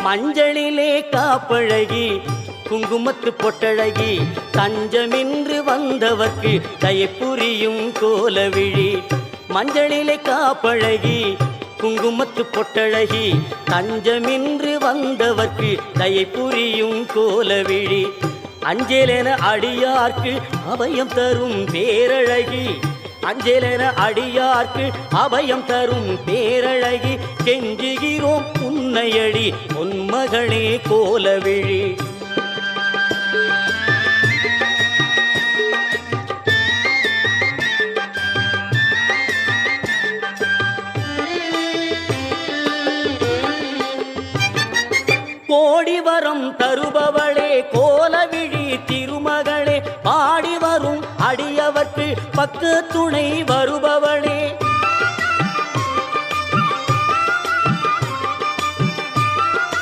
மஞ்சளிலே காப்பழகி குங்குமத்து பொட்டழகி தஞ்சமின்று வந்தவர்க்கு தயை புரியும் கோலவிழி. மஞ்சளிலே காப்பழகி குங்குமத்து பொட்டழகி தஞ்சமின்று வந்தவர்க்கு தயை புரியும் கோலவிழி. அஞ்சலென அடியார்க்கு அபயம் தரும் பேரழகி. அஞ்சலென அடியார்க்கு அபயம் தரும் பேரழகி. கெஞ்சுகிறோம் உன்னையடி பொன்மகளே கோலவிழி. கோடி வரம் தருபவளே கோலவிழி திருமகளே. பாடி வரும் அடியவர்க்கு பக்க துணை வருபவளே.